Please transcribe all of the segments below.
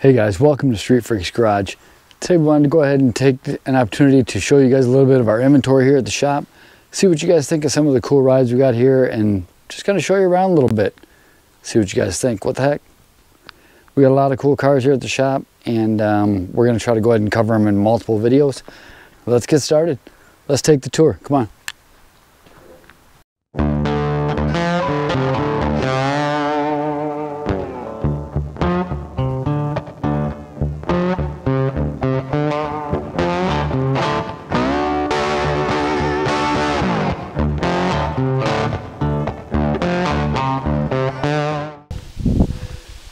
Hey guys, welcome to Street Freaks Garage. Today we wanted to go ahead and take an opportunity to show you guys a little bit of our inventory here at the shop. See what you guys think of some of the cool rides we got here and just kind of show you around a little bit. See what you guys think. What the heck? We got a lot of cool cars here at the shop and we're going to try to go ahead and cover them in multiple videos. Let's get started. Let's take the tour. Come on.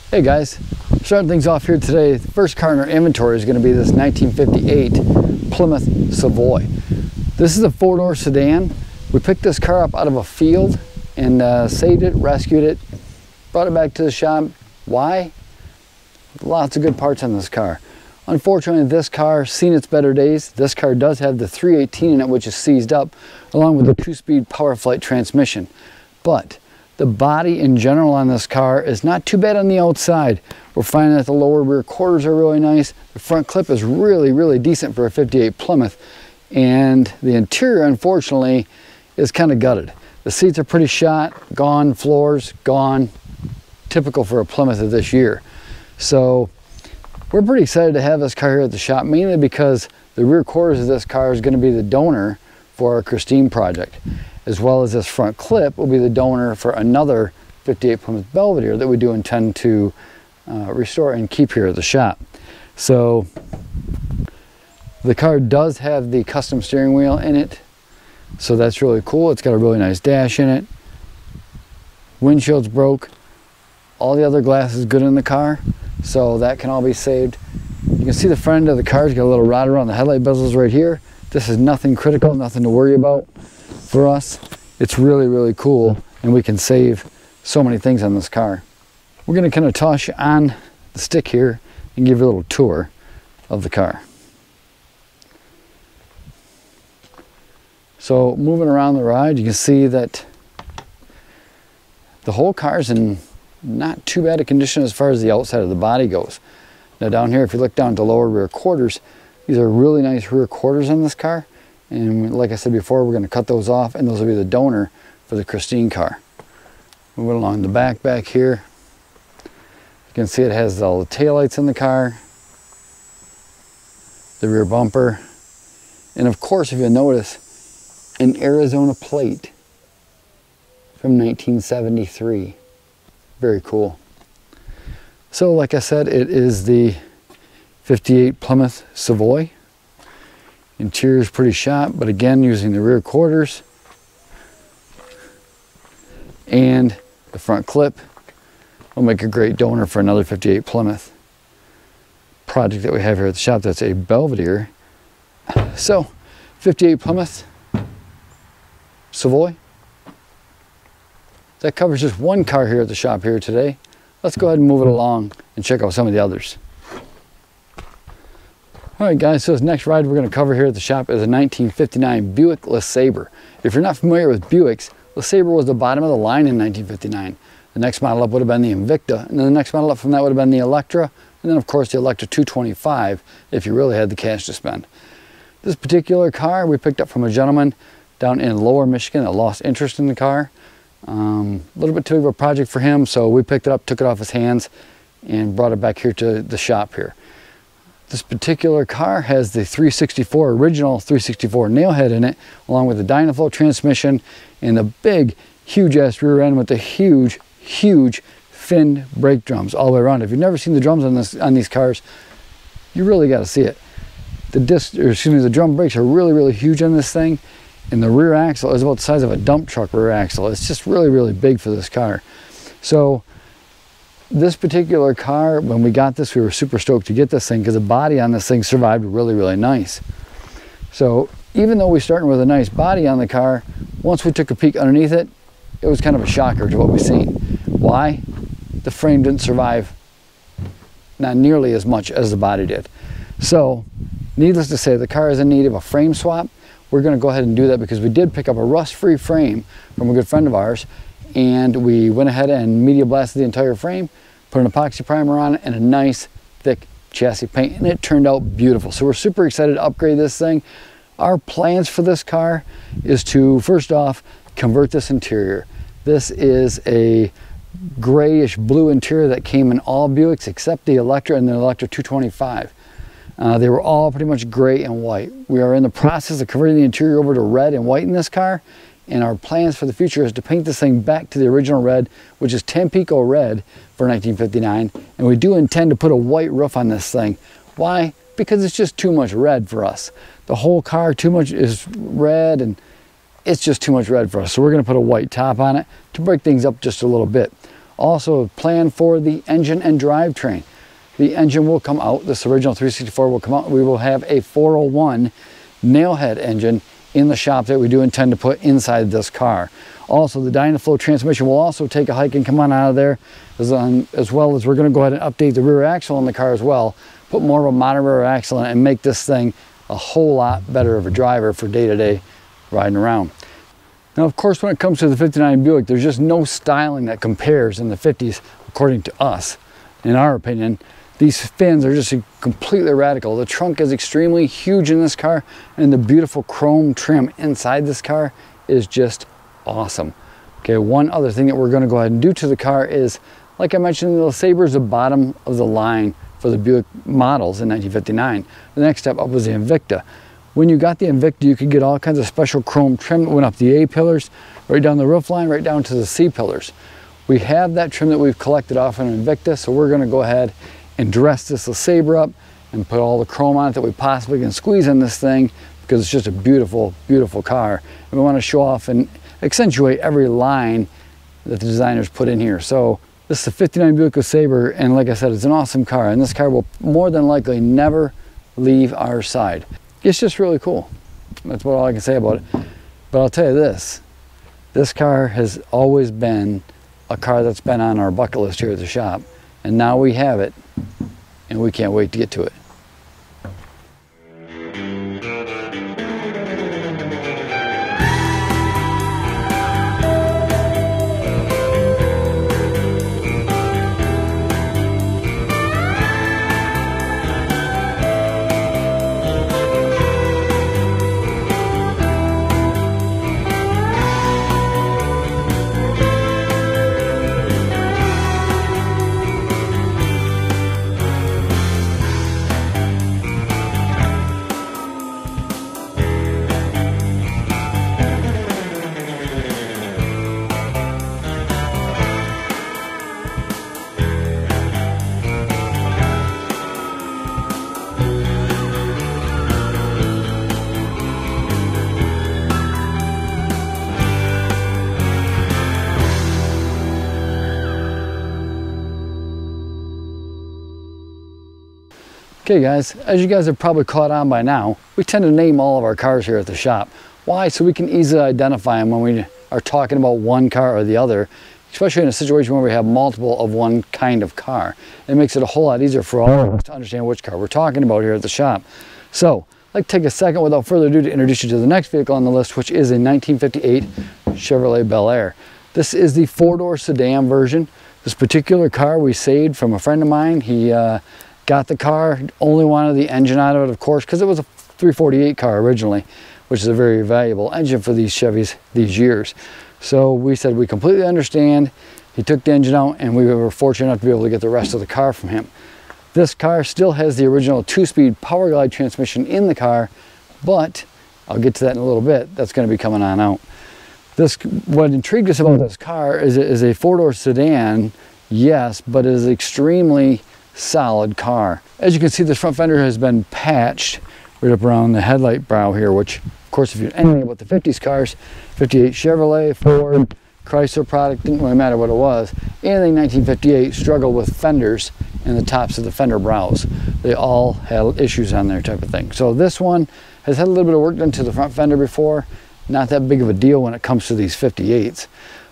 Hey guys, starting things off here today, the first car in our inventory is going to be this 1958 Plymouth Savoy. This is a four-door sedan. We picked this car up out of a field and saved it, rescued it, brought it back to the shop. Why? Lots of good parts on this car. Unfortunately, this car seen its better days. This car does have the 318 in it, which is seized up, along with the 2-speed Power Flight transmission. But the body in general on this car is not too bad on the outside. We're finding that the lower rear quarters are really nice. The front clip is really decent for a 58 Plymouth. And the interior, unfortunately, is kind of gutted. The seats are pretty shot, gone, floors, gone. Typical for a Plymouth of this year. So we're pretty excited to have this car here at the shop, mainly because the rear quarters of this car is going to be the donor for our Christine project, as well as this front clip will be the donor for another 58 Plymouth Velveteer that we do intend to restore and keep here at the shop. So the car does have the custom steering wheel in it, so that's really cool. It's got a really nice dash in it. Windshield's broke. All the other glass is good in the car, so that can all be saved. You can see the front end of the car's got a little rod around the headlight bezels right here. This is nothing critical, nothing to worry about. For us, it's really cool, and we can save so many things on this car. We're going to kind of toss you on the stick here and give you a little tour of the car. So moving around the ride, you can see that the whole car's in not too bad a condition as far as the outside of the body goes. Now down here, if you look down at the lower rear quarters, these are really nice rear quarters on this car. And like I said before, we're going to cut those off, and those will be the donor for the Christine car. Moving along the back here, you can see it has all the taillights in the car, the rear bumper, and of course, if you notice, an Arizona plate from 1973. Very cool. So like I said, it is the 58 Plymouth Savoy. Interior is pretty shot, but again, using the rear quarters and the front clip will make a great donor for another 58 Plymouth project that we have here at the shop. That's a Belvedere. So 58 Plymouth Savoy. That covers just one car here at the shop here today. Let's go ahead and move it along and check out some of the others. Alright guys, so this next ride we're going to cover here at the shop is a 1959 Buick Le Sabre. If you're not familiar with Buicks, Le Sabre was the bottom of the line in 1959. The next model up would have been the Invicta, and then the next model up from that would have been the Electra, and then of course the Electra 225 if you really had the cash to spend. This particular car we picked up from a gentleman down in Lower Michigan that lost interest in the car. A little bit too big of a project for him, so we picked it up, took it off his hands, and brought it back here to the shop here. This particular car has the 364, original 364 nailhead in it, along with the Dynaflow transmission and the big, huge-ass rear end with the huge finned brake drums all the way around. If you've never seen the drums on these cars, you really got to see it. The drum brakes are really huge on this thing, and the rear axle is about the size of a dump truck rear axle. It's just really big for this car. So this particular car, when we got this, we were super stoked to get this thing because the body on this thing survived really nice. So even though we started with a nice body on the car, once we took a peek underneath it, it was kind of a shocker to what we've seen. Why? The frame didn't survive not nearly as much as the body did. So needless to say, the car is in need of a frame swap. We're going to go ahead and do that because we did pick up a rust-free frame from a good friend of ours, and we went ahead and media blasted the entire frame, put an epoxy primer on it, and a nice thick chassis paint, and it turned out beautiful. So we're super excited to upgrade this thing. Our plans for this car is to, first off, convert this interior. This is a grayish blue interior that came in all Buicks except the Electra and the Electra 225. They were all pretty much gray and white. We are in the process of converting the interior over to red and white in this car, and our plans for the future is to paint this thing back to the original red, which is Tampico red for 1959, and we do intend to put a white roof on this thing. Why? Because it's just too much red for us. The whole car too much is red, and it's just too much red for us. So we're going to put a white top on it to break things up just a little bit. Also, a plan for the engine and drivetrain. The engine will come out. This original 364 will come out. We will have a 401 nailhead engine in the shop that we do intend to put inside this car. Also, the Dynaflow transmission will also take a hike and come on out of there, as well as we're going to go ahead and update the rear axle in the car as well, put more of a modern rear axle in it, and make this thing a whole lot better of a driver for day-to-day riding around. Now, of course, when it comes to the 59 Buick, there's just no styling that compares in the 50s, according to us. In our opinion, these fins are just completely radical. The trunk is extremely huge in this car, and the beautiful chrome trim inside this car is just awesome. Okay, one other thing that we're going to go ahead and do to the car is, like I mentioned, the Le Sabre is the bottom of the line for the Buick models in 1959. The next step up was the Invicta. When you got the Invicta, you could get all kinds of special chrome trim that went up the A pillars, right down the roof line, right down to the C pillars. We have that trim that we've collected off an Invicta, so we're going to go ahead and dress this Le Sabre up and put all the chrome on it that we possibly can squeeze in this thing, because it's just a beautiful, beautiful car. And we want to show off and accentuate every line that the designers put in here. So this is a 59 Buick Le Sabre, and like I said, it's an awesome car, and this car will more than likely never leave our side. It's just really cool. That's what all I can say about it. But I'll tell you this car has always been a car that's been on our bucket list here at the shop, and now we have it, and we can't wait to get to it. Okay guys, as you guys have probably caught on by now, we tend to name all of our cars here at the shop. Why? So we can easily identify them when we are talking about one car or the other, especially in a situation where we have multiple of one kind of car. It makes it a whole lot easier for all of us to understand which car we're talking about here at the shop. So, I'd like to take a second without further ado to introduce you to the next vehicle on the list, which is a 1958 Chevrolet Bel Air. This is the four-door sedan version. This particular car we saved from a friend of mine. He got the car, only wanted the engine out of it, of course, because it was a 348 car originally, which is a very valuable engine for these Chevys these years. So we said we completely understand. He took the engine out, and we were fortunate enough to be able to get the rest of the car from him. This car still has the original 2-speed Power Glide transmission in the car, but I'll get to that in a little bit. That's going to be coming on out. What intrigued us about this car is it is a four-door sedan, yes, but it is extremely solid car. As you can see, this front fender has been patched right up around the headlight brow here, which of course if you know anything about the 50s cars, 58 Chevrolet, Ford, Chrysler product, didn't really matter what it was. Anything 1958 struggled with fenders and the tops of the fender brows. They all had issues on there type of thing. So this one has had a little bit of work done to the front fender before. Not that big of a deal when it comes to these 58s.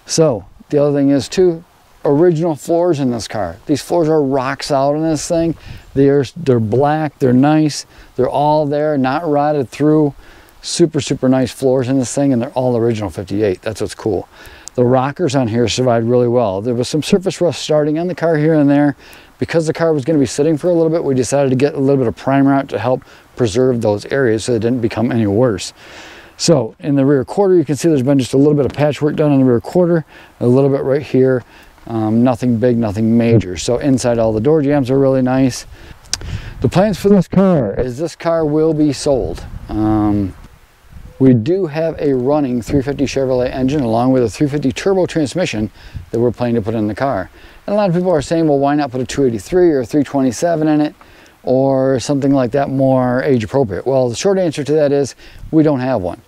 So the other thing is too, original floors in this car. These floors are rock solid in this thing. They're black, they're nice, they're all there, not rotted through. Super, super nice floors in this thing, and they're all original 58. That's what's cool. The rockers on here survived really well. There was some surface rust starting on the car here and there, Because the car was going to be sitting for a little bit, we decided to get a little bit of primer out to help preserve those areas so it didn't become any worse. So in the rear quarter, you can see there's been just a little bit of patchwork done on the rear quarter, a little bit right here. Nothing big, nothing major. So inside, all the door jambs are really nice. The plans for this car is this car will be sold. We do have a running 350 Chevrolet engine along with a 350 turbo transmission that we're planning to put in the car. And a lot of people are saying, well, why not put a 283 or a 327 in it or something like that, more age appropriate? Well, the short answer to that is we don't have one.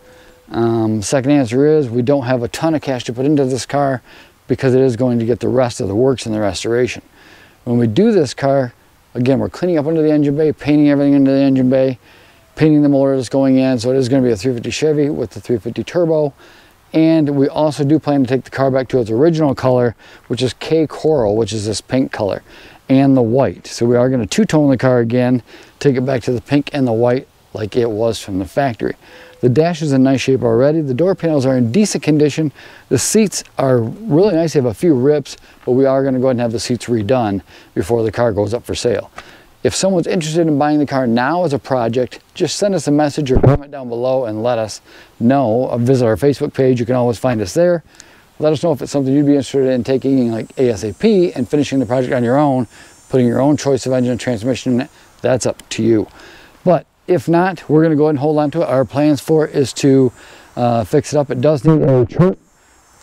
Second answer is we don't have a ton of cash to put into this car because it is going to get the rest of the works in the restoration. When we do this car, again, we're cleaning up under the engine bay, painting everything into the engine bay, painting the motor that's going in, so it is going to be a 350 Chevy with the 350 turbo. And we also do plan to take the car back to its original color, which is K Coral, which is this pink color, and the white. So we are going to two-tone the car again, take it back to the pink and the white like it was from the factory. The dash is in nice shape already. The door panels are in decent condition. The seats are really nice. They have a few rips, but we are going to go ahead and have the seats redone before the car goes up for sale. If someone's interested in buying the car now as a project, just send us a message or comment down below and let us know. Visit our Facebook page. You can always find us there. Let us know if it's something you'd be interested in taking like ASAP and finishing the project on your own, putting your own choice of engine and transmission in it. That's up to you. But if not, we're going to go ahead and hold on to it. Our plans for it is to fix it up. It does need a trunk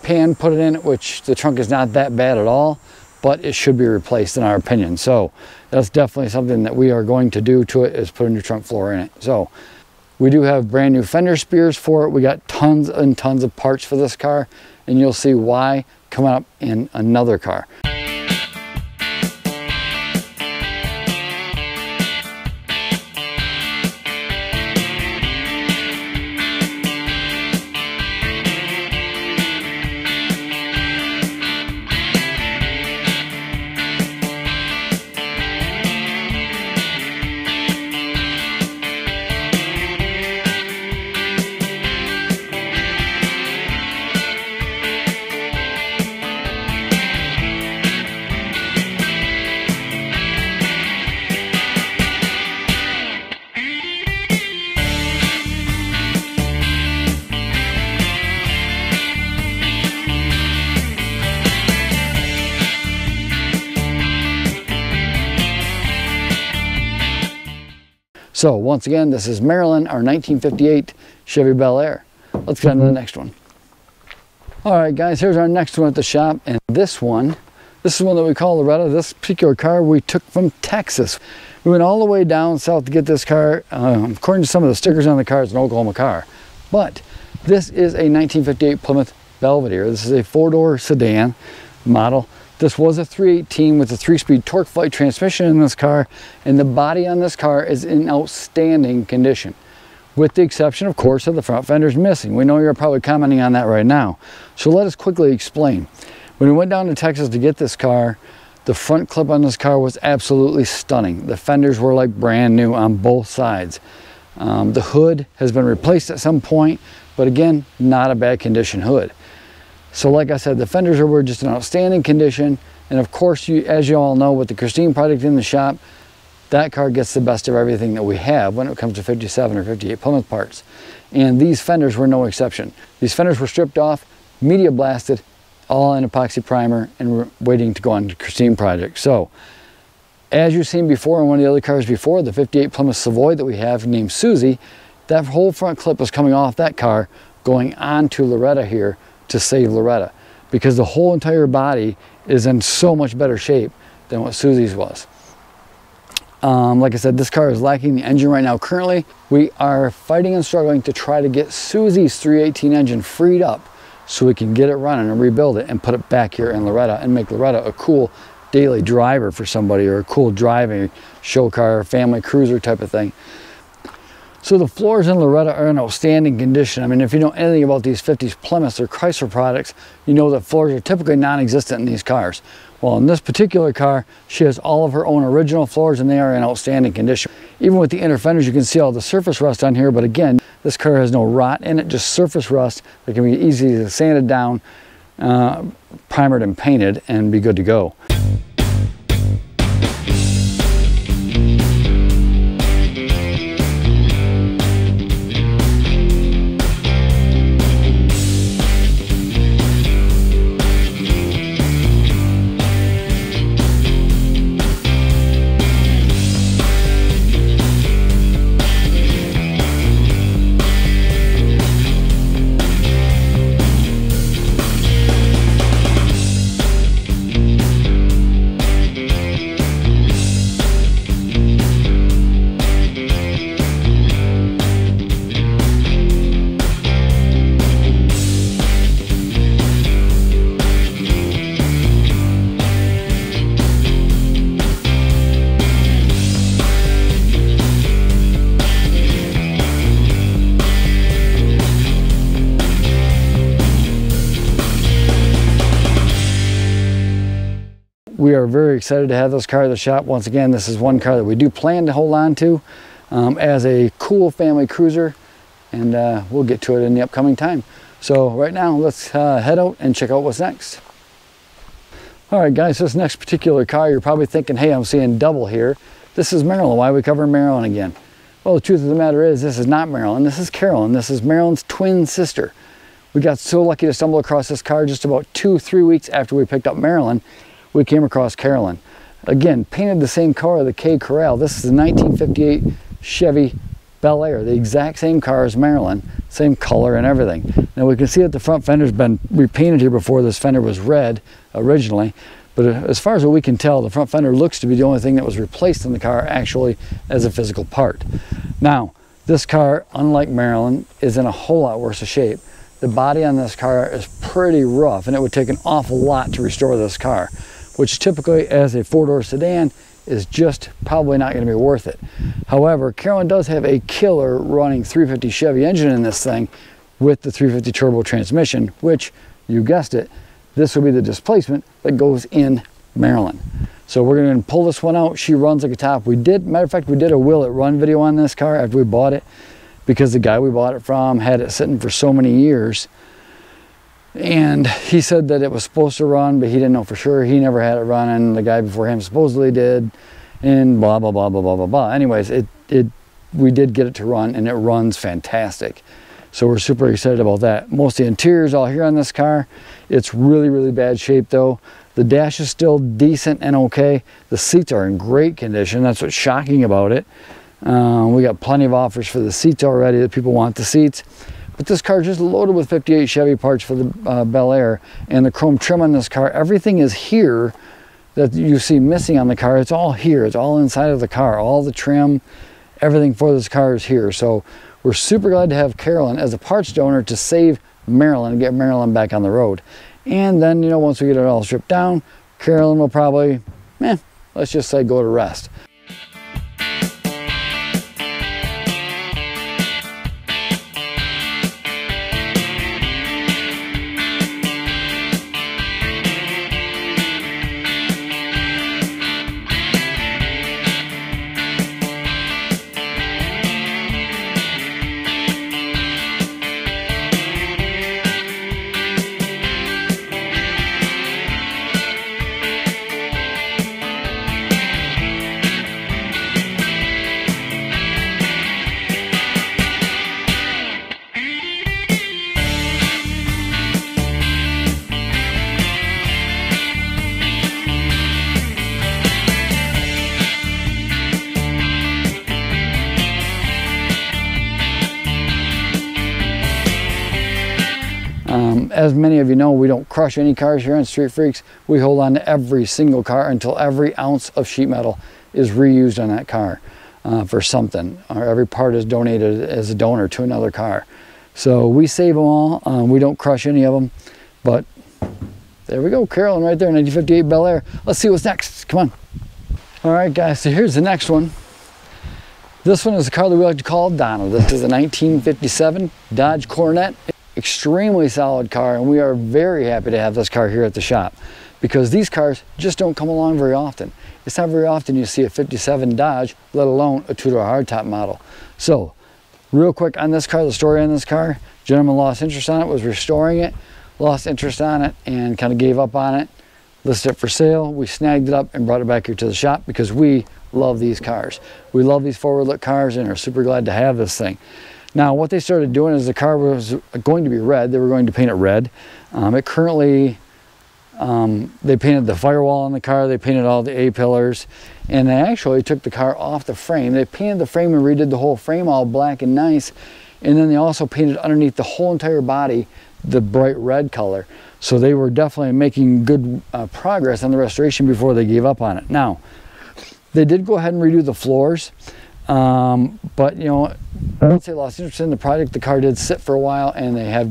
pan put in it, which the trunk is not that bad at all, but it should be replaced in our opinion. So that's definitely something that we are going to do to it, is put a new trunk floor in it. So we do have brand new fender spears for it. We got tons and tons of parts for this car, and you'll see why coming up in another car. So once again, this is Maryland, our 1958 Chevy Bel Air. Let's get on to the next one. All right, guys, here's our next one at the shop. And this is one that we call Loretta. This particular car we took from Texas. We went all the way down south to get this car. According to some of the stickers on the car, it's an Oklahoma car. But this is a 1958 Plymouth Velveteer. This is a four-door sedan model. This was a 318 with a 3-speed torque flight transmission in this car, and the body on this car is in outstanding condition, with the exception, of course, of the front fenders missing. We know you're probably commenting on that right now, so let us quickly explain. When we went down to Texas to get this car, the front clip on this car was absolutely stunning. The fenders were like brand new on both sides. The hood has been replaced at some point, but again, not a bad condition hood. So like I said, the fenders were just in outstanding condition. And of course, as you all know, with the Christine product in the shop, that car gets the best of everything that we have when it comes to 57 or 58 Plymouth parts. And these fenders were no exception. These fenders were stripped off, media blasted, all in epoxy primer, and we're waiting to go on to Christine project. So as you've seen before in one of the other cars before, the 58 Plymouth Savoy that we have named Susie, that whole front clip was coming off that car going on to Loretta here to save Loretta, because the whole entire body is in so much better shape than what Susie's was. Like I said, this car is lacking the engine right now. Currently, we are fighting and struggling to try to get Susie's 318 engine freed up so we can get it running and rebuild it and put it back here in Loretta and make Loretta a cool daily driver for somebody, or a cool driving show car, family cruiser type of thing. So the floors in Loretta are in outstanding condition. I mean, if you know anything about these 50s Plymouth or Chrysler products, you know that floors are typically non-existent in these cars. Well, in this particular car, she has all of her own original floors, and they are in outstanding condition. Even with the inner fenders, you can see all the surface rust on here, but again, this car has no rot in it, just surface rust that can be easily sanded down, primered and painted, and be good to go. we are very excited to have this car at the shop. Once again, this is one car that we do plan to hold on to as a cool family cruiser, and we'll get to it in the upcoming time. So right now, let's head out and check out what's next. All right, guys, this next particular car, you're probably thinking, hey, I'm seeing double here. This is Marilyn. Why are we covering Marilyn again? Well, the truth of the matter is, this is not Marilyn. This is Carolyn. This is Marilyn's twin sister. We got so lucky to stumble across this car just about 2-3 weeks after we picked up Marilyn. We came across Carolyn. Again, painted the same color, the K Corral. This is a 1958 Chevy Bel Air, the exact same car as Marilyn, same color and everything. Now we can see that the front fender's been repainted here before. This fender was red originally, but as far as what we can tell, the front fender looks to be the only thing that was replaced in the car actually as a physical part. Now, this car, unlike Marilyn, is in a whole lot worse of shape. The body on this car is pretty rough, and it would take an awful lot to restore this car, which typically as a four-door sedan is just probably not going to be worth it. However, Carolyn does have a killer running 350 Chevy engine in this thing with the 350 turbo transmission, which, you guessed it, this will be the displacement that goes in Marilyn. So we're going to pull this one out. She runs like a top. Matter of fact, we did a will it run video on this car after we bought it, because the guy we bought it from had it sitting for so many years, and he said that it was supposed to run, but he didn't know for sure. He never had it running. The guy before him supposedly did, and blah blah blah blah blah blah blah. Anyways, we did get it to run, and it runs fantastic. So we're super excited about that. Most of the interior is all here on this car. It's really bad shape though. The dash is still decent and okay. The seats are in great condition. That's what's shocking about it. We got plenty of offers for the seats already that people want the seats. But this car is just loaded with 58 Chevy parts for the Bel Air, and the chrome trim on this car, everything is here that you see missing on the car. It's all here. It's all inside of the car. All the trim, everything for this car is here. So we're super glad to have Carolyn as a parts donor to save Marilyn and get Marilyn back on the road. And then, you know, once we get it all stripped down, Carolyn will probably, let's just say, go to rest. As many of you know, we don't crush any cars here on Street Freaks. We hold on to every single car until every ounce of sheet metal is reused on that car for something, or every part is donated as a donor to another car. So we save them all. We don't crush any of them. But there we go, Carolyn right there, 1958 Bel Air. Let's see what's next. Come on. All right, guys, so here's the next one. This one is a car that we like to call Donna. This is a 1957 Dodge Coronet. Extremely solid car, and we are very happy to have this car here at the shop, because these cars just don't come along very often. It's not very often you see a 57 Dodge, let alone a two-door hardtop model. So real quick on this car, the story on this car: gentleman lost interest on it, was restoring it, lost interest on it, and kind of gave up on it, listed it for sale. We snagged it up and brought it back here to the shop because we love these cars. We love these forward look cars and are super glad to have this thing. Now, what they started doing is the car was going to be red. They were going to paint it red. It currently, they painted the firewall on the car. They painted all the A-pillars. And they actually took the car off the frame. They painted the frame and redid the whole frame all black and nice. And then they also painted underneath the whole entire body the bright red color. So they were definitely making good progress on the restoration before they gave up on it. Now, they did go ahead and redo the floors. But you know, I would say lost interest in the project. The car did sit for a while, and they have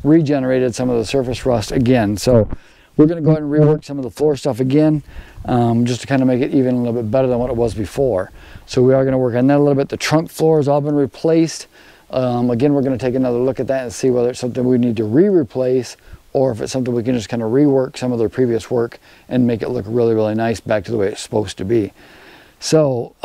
regenerated some of the surface rust again. So we're going to go ahead and rework some of the floor stuff again, just to kind of make it even a little bit better than what it was before. So we are going to work on that a little bit. The trunk floor has all been replaced. Again, we're going to take another look at that and see whether it's something we need to re-replace or if it's something we can just kind of rework some of their previous work and make it look really, really nice back to the way it's supposed to be. So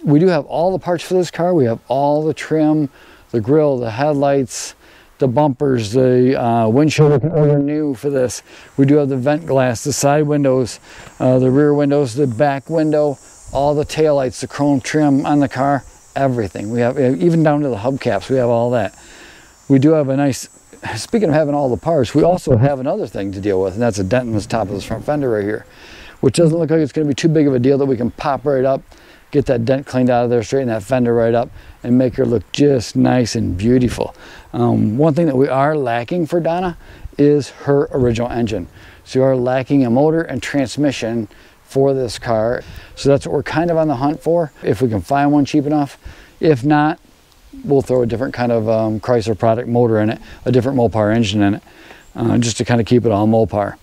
we do have all the parts for this car. We have all the trim, the grille, the headlights, the bumpers, the windshield we can order new for this. We do have the vent glass, the side windows, the rear windows, the back window, all the taillights, the chrome trim on the car, everything. We have, even down to the hubcaps, we have all that. We do have a nice, speaking of having all the parts, we also have another thing to deal with, and that's a dent in the top of this front fender right here, which doesn't look like it's going to be too big of a deal, that we can pop right up, get that dent cleaned out of there, straighten that fender right up, and make her look just nice and beautiful. One thing that we are lacking for Donna is her original engine. So we are lacking a motor and transmission for this car. So that's what we're kind of on the hunt for, if we can find one cheap enough. If not, we'll throw a different kind of Chrysler product motor in it, a different Mopar engine in it, just to kind of keep it all Mopar.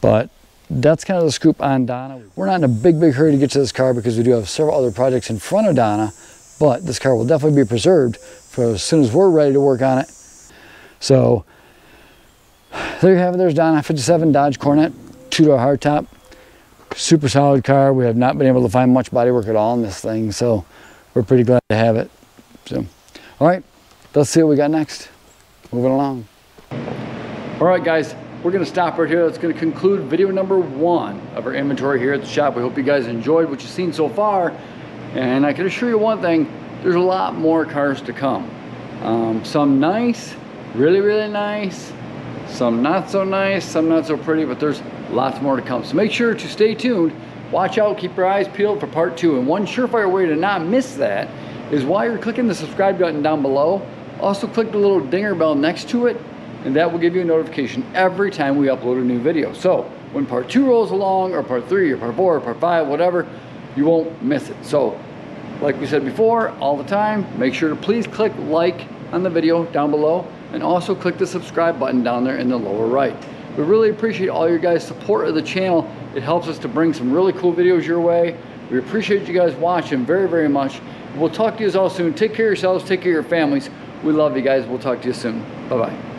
But that's kind of the scoop on Donna. We're not in a big hurry to get to this car because we do have several other projects in front of Donna, but this car will definitely be preserved for as soon as we're ready to work on it. So there you have it. There's Donna, 57 Dodge Coronet, 2-door hardtop. Super solid car. We have not been able to find much bodywork at all in this thing, so we're pretty glad to have it. So, all right, let's see what we got next. Moving along. All right, guys, we're going to stop right here. That's going to conclude video number 1 of our inventory here at the shop. We hope you guys enjoyed what you've seen so far, and I can assure you one thing, there's a lot more cars to come. Some nice, really, really nice, some not so nice, some not so pretty, but there's lots more to come. So make sure to stay tuned, watch out, keep your eyes peeled for part 2. And one surefire way to not miss that is while you're clicking the subscribe button down below, also click the little dinger bell next to it, and that will give you a notification every time we upload a new video. So when part 2 rolls along, or part 3, or part 4, or part 5, whatever, you won't miss it. So like we said before, all the time, make sure to please click like on the video down below, and also click the subscribe button down there in the lower right. We really appreciate all your guys' support of the channel. It helps us to bring some really cool videos your way. We appreciate you guys watching very, very much. We'll talk to you all soon. Take care of yourselves, take care of your families. We love you guys. We'll talk to you soon. Bye-bye.